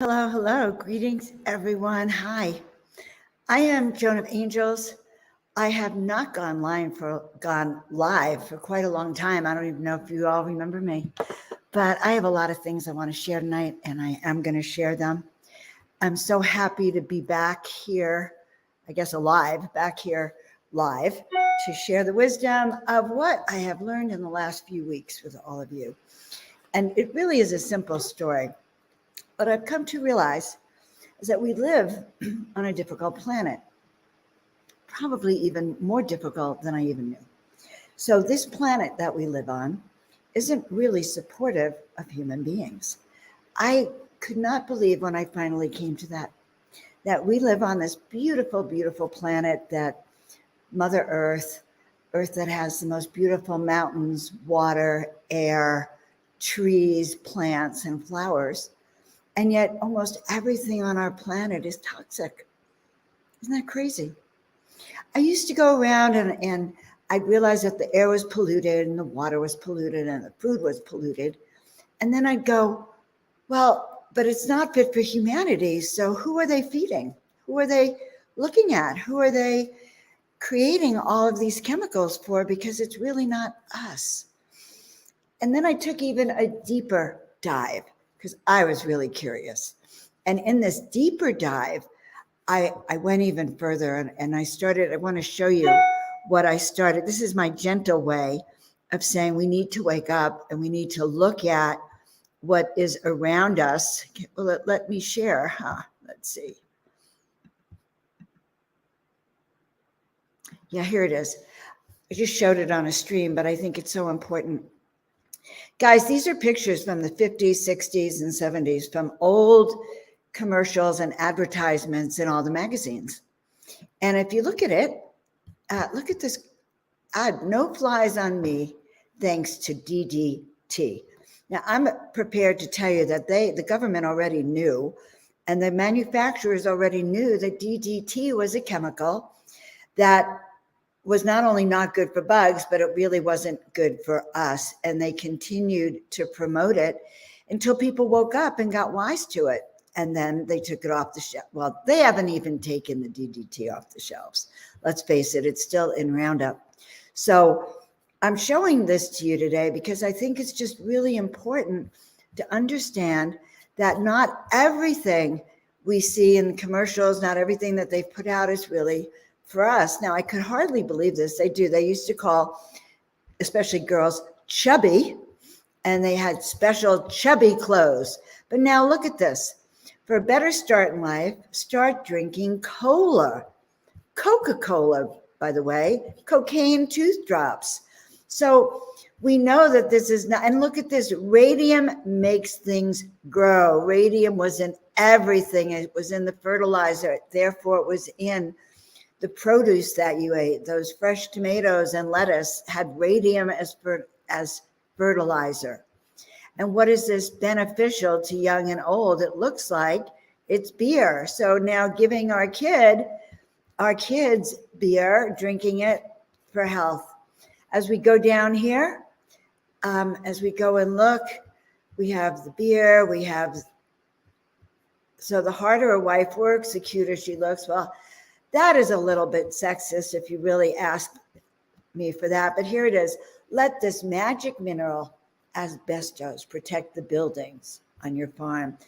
Hello, hello. Greetings, everyone. Hi. I am Joan of Angels. I have not gone live for quite a long time. I don't even know if you all remember me, but I have a lot of things I want to share tonight, and I am going to share them. I'm so happy to be back here, back here live to share the wisdom of what I have learned in the last few weeks with all of you. And it really is a simple story. What I've come to realize is that we live on a difficult planet, probably even more difficult than I even knew. So this planet that we live on isn't really supportive of human beings. I could not believe when I finally came to that we live on this beautiful, beautiful planet, that Mother Earth that has the most beautiful mountains, water, air, trees, plants, and flowers. And yet almost everything on our planet is toxic. Isn't that crazy? I used to go around and I'd realize that the air was polluted and the water was polluted and the food was polluted. And then I'd go, well, but it's not fit for humanity. So who are they feeding? Who are they looking at? Who are they creating all of these chemicals for? Because it's really not us. And then I took even a deeper dive, because I was really curious. And in this deeper dive, I went even further and I want to show you what I started. This is my gentle way of saying we need to wake up and we need to look at what is around us. Well, let me share, Let's see. Yeah, here it is. I just showed it on a stream, but I think it's so important. Guys, these are pictures from the 50s, 60s, and 70s from old commercials and advertisements in all the magazines. And if you look at it, look at this ad, no flies on me, thanks to DDT. Now, I'm prepared to tell you that the government already knew, and the manufacturers already knew that DDT was a chemical that was not only not good for bugs, but it really wasn't good for us. And they continued to promote it until people woke up and got wise to it. And then they took it off the shelf. Well, they haven't even taken the DDT off the shelves. Let's face it, it's still in Roundup. So I'm showing this to you today because I think it's just really important to understand that not everything we see in commercials, not everything that they've put out is really for us. Now, I could hardly believe this. They do. They used to call, especially girls, chubby, and they had special chubby clothes. But now look at this. For a better start in life, start drinking cola. Coca-Cola, by the way, cocaine tooth drops. So we know that this is not, and look at this, radium makes things grow. Radium was in everything. It was in the fertilizer. Therefore, it was in the produce that you ate. Those fresh tomatoes and lettuce had radium as fertilizer. And what is this beneficial to young and old? It looks like it's beer. So now giving our kids beer, drinking it for health. As we go down here, as we go and look, we have the beer, so the harder a wife works, the cuter she looks. Well, that is a little bit sexist if you really ask me for that. But here it is. Let this magic mineral, asbestos, protect the buildings on your farm.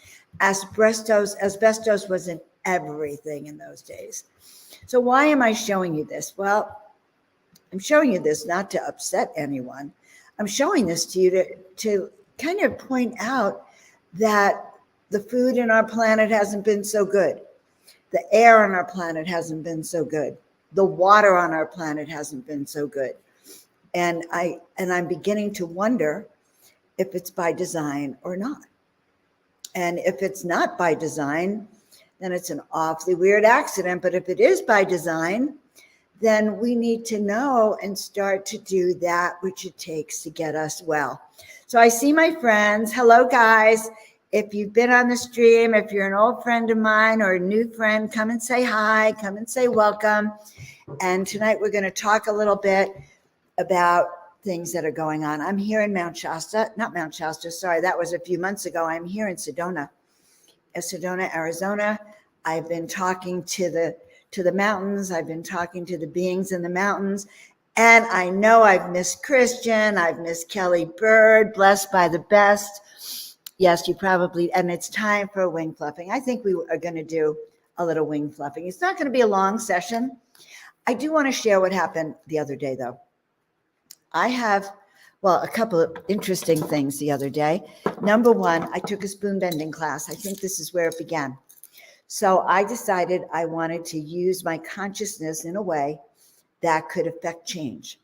Asbestos was in everything in those days. So why am I showing you this? Well, I'm showing you this not to upset anyone. I'm showing this to you to kind of point out that the food in our planet hasn't been so good. The air on our planet hasn't been so good. The water on our planet hasn't been so good. And I'm beginning to wonder if it's by design or not. And if it's not by design, then it's an awfully weird accident. But if it is by design, then we need to know and start to do that which it takes to get us well. So I see my friends. Hello, guys. If you've been on the stream, if you're an old friend of mine or a new friend, come and say hi, come and say welcome. And tonight we're going to talk a little bit about things that are going on. I'm here in Mount Shasta, not Mount Shasta, sorry, that was a few months ago. I'm here in Sedona. Sedona, Arizona. I've been talking to the mountains. I've been talking to the beings in the mountains. And I know I've missed Christian. I've missed Kelly Bird, blessed by the best. Yes, you probably, and it's time for wing fluffing. I think we are going to do a little wing fluffing. It's not going to be a long session. I do want to share what happened the other day, though. I have, a couple of interesting things the other day. Number one, I took a spoon bending class. I think this is where it began. So I decided I wanted to use my consciousness in a way that could affect change.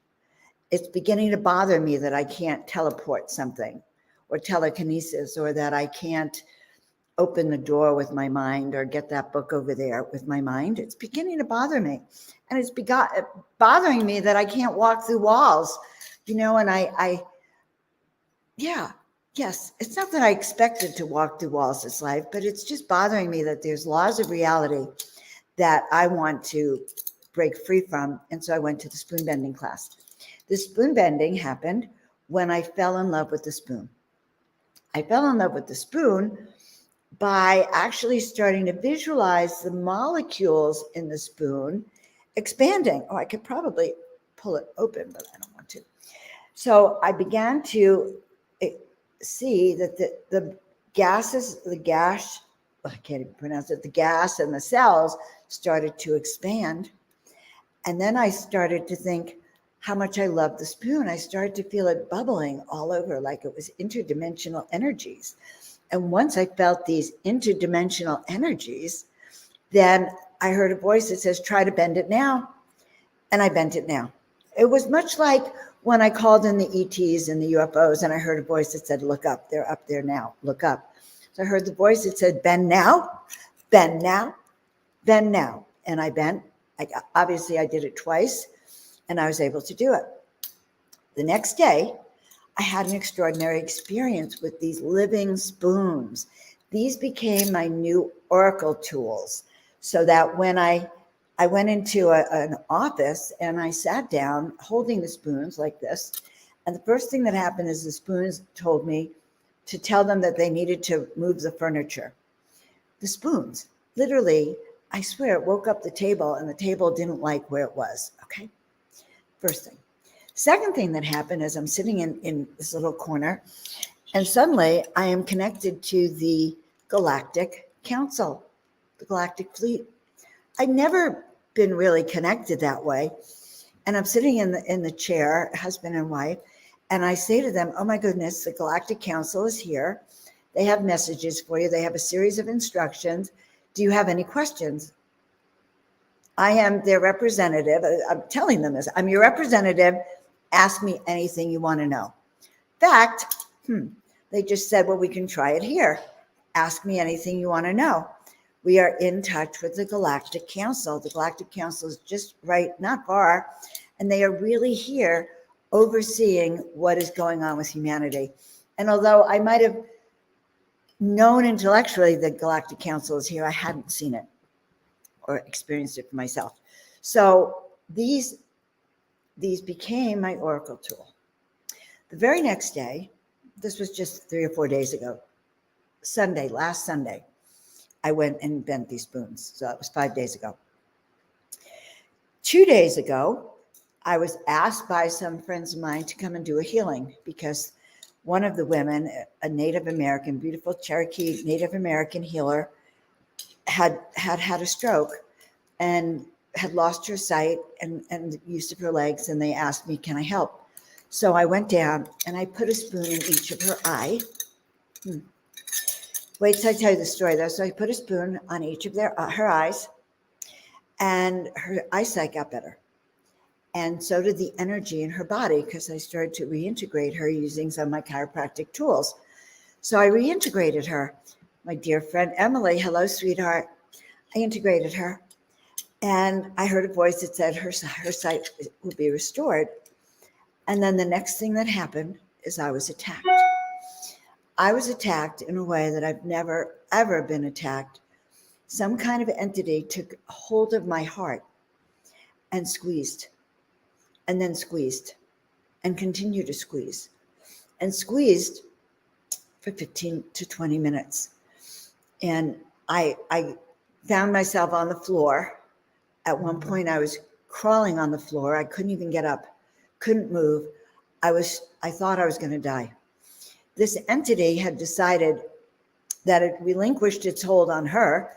It's beginning to bother me that I can't teleport something or telekinesis, or that I can't open the door with my mind or get that book over there with my mind. It's beginning to bother me. And it's bothering me that I can't walk through walls, and yes, it's not that I expected to walk through walls this life, but it's just bothering me that there's laws of reality that I want to break free from. And so I went to the spoon bending class. The spoon bending happened when I fell in love with the spoon. I fell in love with the spoon by actually starting to visualize the molecules in the spoon expanding. Oh, I could probably pull it open, but I don't want to. So I began to see that the gases, the gas, I can't even pronounce it, the gas and the cells started to expand. And then I started to think how much I loved the spoon. I started to feel it bubbling all over, like it was interdimensional energies. And once I felt these interdimensional energies, then I heard a voice that says, try to bend it now. And I bent it now. It was much like when I called in the ETs and the UFOs, and I heard a voice that said, look up, they're up there now, look up. So I heard the voice that said, bend now, bend now, bend now. And I bent. Obviously, I did it twice, and I was able to do it. The next day, I had an extraordinary experience with these living spoons. These became my new oracle tools, so that when I went into an office and I sat down holding the spoons like this, and the first thing that happened is the spoons told me to tell them that they needed to move the furniture. The spoons, literally, I swear, it woke up the table, and the table didn't like where it was, okay? First thing. Second thing that happened is I'm sitting in this little corner, and suddenly I am connected to the Galactic Council, the Galactic Fleet. I'd never been really connected that way. And I'm sitting in the chair, husband and wife, and I say to them, oh my goodness, the Galactic Council is here. They have messages for you. They have a series of instructions. Do you have any questions? I am their representative. I'm telling them this. I'm your representative. Ask me anything you want to know. In fact, they just said, well, we can try it here. Ask me anything you want to know. We are in touch with the Galactic Council. The Galactic Council is just right, not far, and they are really here overseeing what is going on with humanity. And although I might have known intellectually that Galactic Council is here, I hadn't seen it or experienced it for myself. So these became my oracle tool. The very next day, this was just 3 or 4 days ago, last Sunday, I went and bent these spoons. So that was 5 days ago. 2 days ago, I was asked by some friends of mine to come and do a healing because one of the women, a Native American, beautiful Cherokee Native American healer, had a stroke and had lost her sight and use of her legs, and they asked me, can I help? So I went down and I put a spoon in each of her eye. Wait till I tell you the story though. So I put a spoon on each of her eyes, and her eyesight got better. And so did the energy in her body, because I started to reintegrate her using some of my chiropractic tools. So I reintegrated her. My dear friend Emily, hello, sweetheart. I integrated her. And I heard a voice that said her sight would be restored. And then the next thing that happened is I was attacked. I was attacked in a way that I've never, ever been attacked. Some kind of entity took hold of my heart and squeezed, and then squeezed, and continued to squeeze, and squeezed for 15 to 20 minutes. And I found myself on the floor. At one point, I was crawling on the floor. I couldn't even get up, couldn't move. I thought I was going to die. This entity had decided that it relinquished its hold on her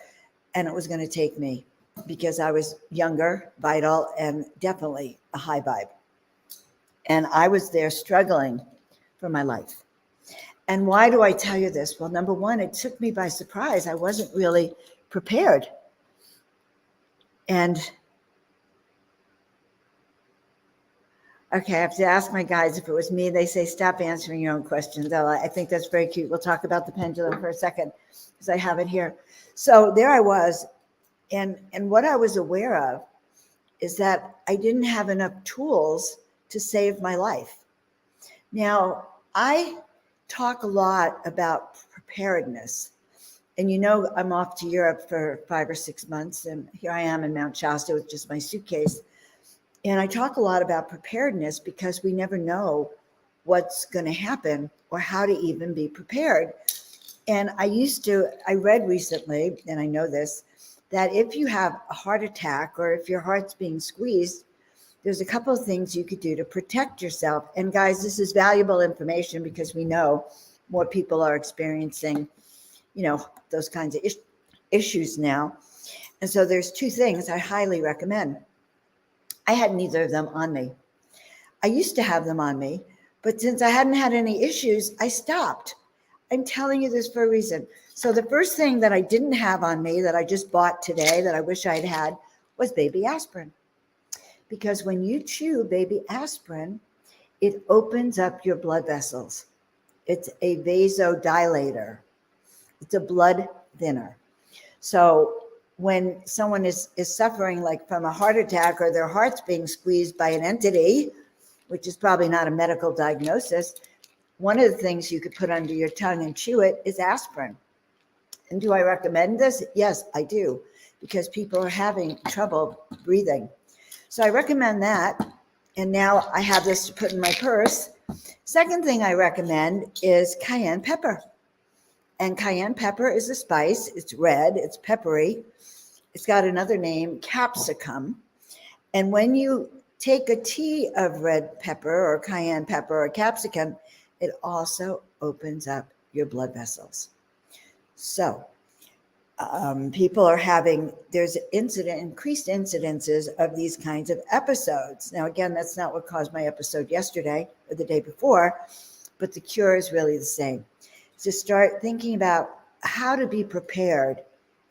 and it was going to take me because I was younger, vital, and definitely a high vibe. And I was there struggling for my life. And why do I tell you this? Well, number one, it took me by surprise. I wasn't really prepared. And okay, I have to ask my guys if it was me. They say, stop answering your own questions. I think that's very cute. We'll talk about the pendulum for a second because I have it here. So there I was. And what I was aware of is that I didn't have enough tools to save my life. Now, I talk a lot about preparedness. And I'm off to Europe for 5 or 6 months. And here I am in Mount Shasta with just my suitcase. And I talk a lot about preparedness because we never know what's going to happen or how to even be prepared. And I read recently, and I know this, that if you have a heart attack or if your heart's being squeezed, there's a couple of things you could do to protect yourself. And guys, this is valuable information because we know more people are experiencing, those kinds of issues now. And so there's 2 things I highly recommend. I had neither of them on me. I used to have them on me, but since I hadn't had any issues, I stopped. I'm telling you this for a reason. So the first thing that I didn't have on me that I just bought today that I wish I'd had was baby aspirin. Because when you chew baby aspirin, it opens up your blood vessels. It's a vasodilator. It's a blood thinner. So when someone is suffering like from a heart attack or their heart's being squeezed by an entity, which is probably not a medical diagnosis, one of the things you could put under your tongue and chew it is aspirin. And do I recommend this? Yes, I do, because people are having trouble breathing. So I recommend that. And now I have this to put in my purse. Second thing I recommend is cayenne pepper. And cayenne pepper is a spice. It's red, it's peppery. It's got another name, capsicum. And when you take a tea of red pepper or cayenne pepper or capsicum, it also opens up your blood vessels. So people are there's increased incidences of these kinds of episodes. Now, again, that's not what caused my episode yesterday or the day before, but the cure is really the same. So start thinking about how to be prepared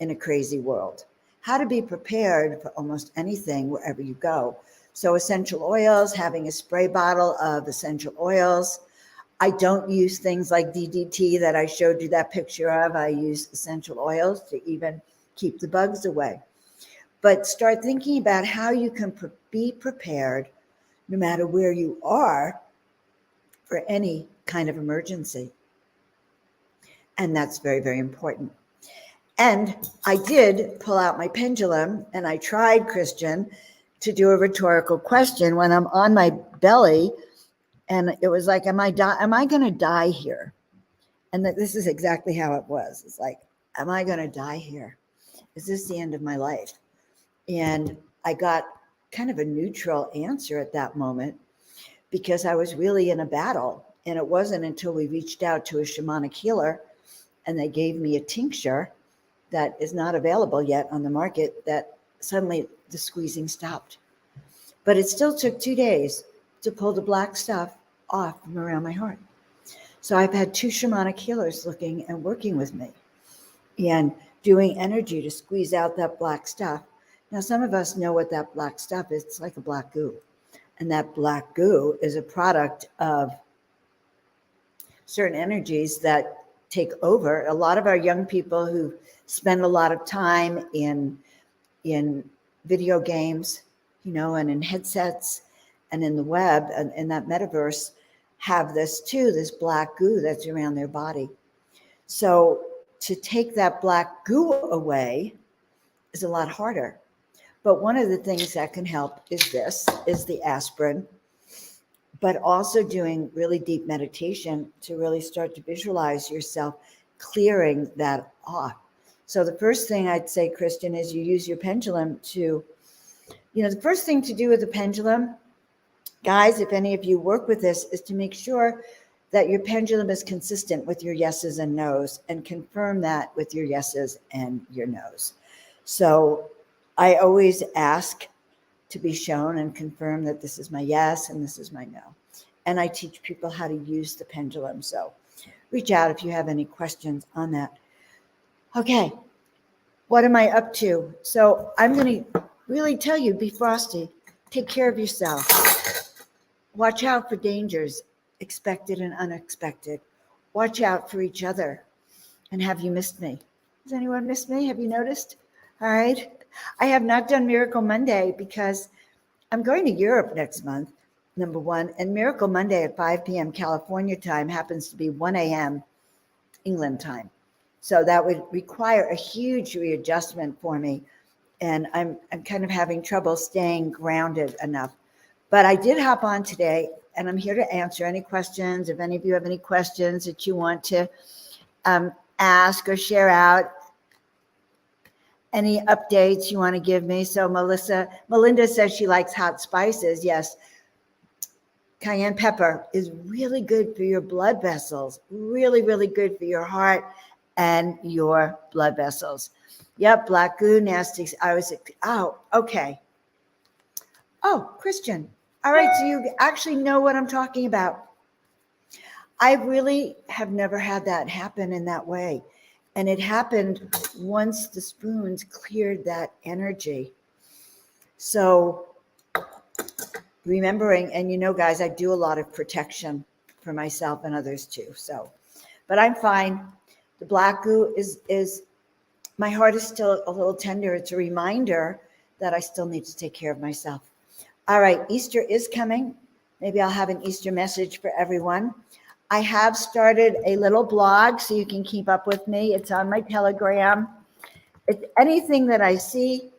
in a crazy world, how to be prepared for almost anything wherever you go. So essential oils, having a spray bottle of essential oils. I don't use things like DDT that I showed you that picture of. I use essential oils to even keep the bugs away. But start thinking about how you can be prepared no matter where you are for any kind of emergency. And that's very, very important. And I did pull out my pendulum and I tried, Christian, to do a rhetorical question when I'm on my belly. And it was like, am I going to die here? And this is exactly how it was. It's like, am I going to die here? Is this the end of my life? And I got kind of a neutral answer at that moment because I was really in a battle. And it wasn't until we reached out to a shamanic healer and they gave me a tincture that is not available yet on the market that suddenly the squeezing stopped. But it still took 2 days to pull the black stuff off from around my heart. So I've had 2 shamanic healers looking and working with me and doing energy to squeeze out that black stuff. Now, some of us know what that black stuff is. It's like a black goo. And that black goo is a product of certain energies that take over. A lot of our young people who spend a lot of time in video games, and in headsets and in the web and in that metaverse have this too, this black goo that's around their body. So to take that black goo away is a lot harder. But one of the things that can help is the aspirin, but also doing really deep meditation to really start to visualize yourself clearing that off. So the first thing I'd say, Christian, is you use your pendulum to, the first thing to do with the pendulum, guys, if any of you work with this, is to make sure that your pendulum is consistent with your yeses and nos, and confirm that with your yeses and your nos. So I always ask to be shown and confirm that this is my yes and this is my no. And I teach people how to use the pendulum. So reach out if you have any questions on that. Okay, what am I up to? So I'm going to really tell you, be frosty. Take care of yourself. Watch out for dangers, expected and unexpected. Watch out for each other. And have you missed me? Has anyone missed me? Have you noticed? All right. I have not done Miracle Monday because I'm going to Europe next month, number one. And Miracle Monday at 5 p.m. California time happens to be 1 a.m. England time. So that would require a huge readjustment for me. And I'm kind of having trouble staying grounded enough. But I did hop on today, and I'm here to answer any questions. If any of you have any questions that you want to ask or share out, any updates you want to give me. So Melinda says she likes hot spices. Yes. Cayenne pepper is really good for your blood vessels, really, really good for your heart and your blood vessels. Yep, black goo, nasty. Okay. Oh, Christian. All right, so you actually know what I'm talking about. I really have never had that happen in that way. And it happened once the spoons cleared that energy. So remembering, and guys, I do a lot of protection for myself and others too. So, but I'm fine. The black goo is my heart is still a little tender. It's a reminder that I still need to take care of myself. All right, Easter is coming. Maybe I'll have an Easter message for everyone. I have started a little blog so you can keep up with me. It's on my Telegram. It's anything that I see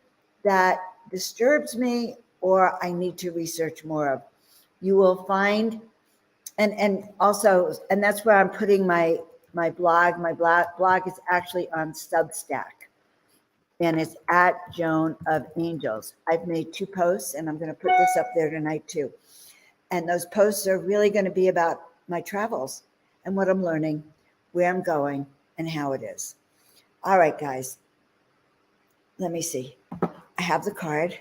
that disturbs me or I need to research more of. You will find, and that's where I'm putting my blog. My blog is actually on Substack. And it's at Joan of Angels. I've made 2 posts, and I'm going to put this up there tonight too. And those posts are really going to be about my travels and what I'm learning, where I'm going, and how it is. All right, guys. Let me see. I have the card.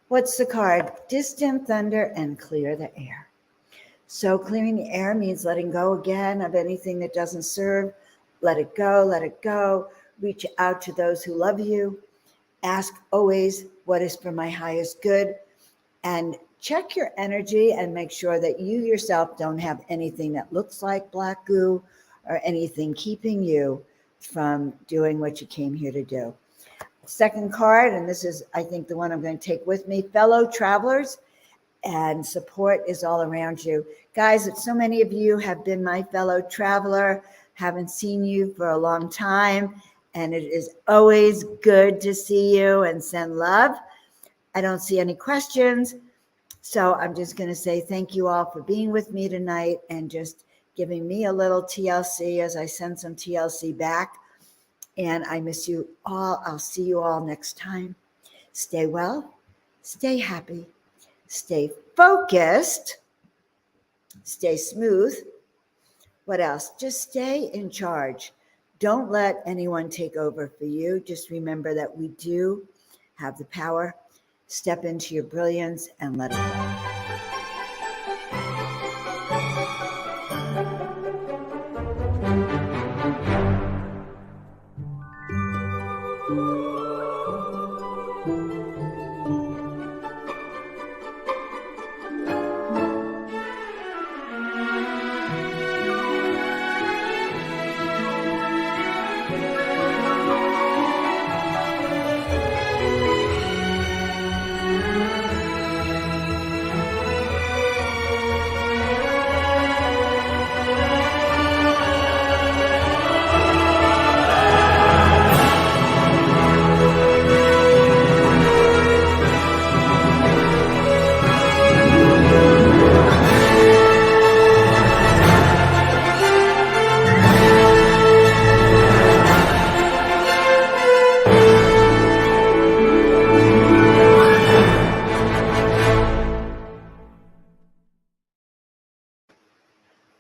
What's the card? Distant thunder and clear the air. So clearing the air means letting go again of anything that doesn't serve. Let it go, let it go. Reach out to those who love you. Ask always what is for my highest good. And check your energy and make sure that you yourself don't have anything that looks like black goo or anything keeping you from doing what you came here to do. Second card, and this is, I think, the one I'm going to take with me, fellow travelers, and support is all around you. Guys, so many of you have been my fellow traveler. Haven't seen you for a long time, and it is always good to see you and send love. I don't see any questions, so I'm just going to say thank you all for being with me tonight and just giving me a little TLC as I send some TLC back. And I miss you all. I'll see you all next time. Stay well, stay happy, stay focused, stay smooth. What else? Just stay in charge. Don't let anyone take over for you. Just remember that we do have the power. Step into your brilliance and let it go.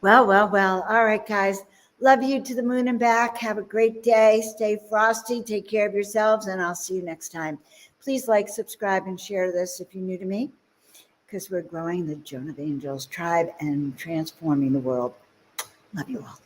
Well. All right, guys. Love you to the moon and back. Have a great day. Stay frosty. Take care of yourselves, and I'll see you next time. Please like, subscribe, and share this if you're new to me, because we're growing the Joan of Angels tribe and transforming the world. Love you all.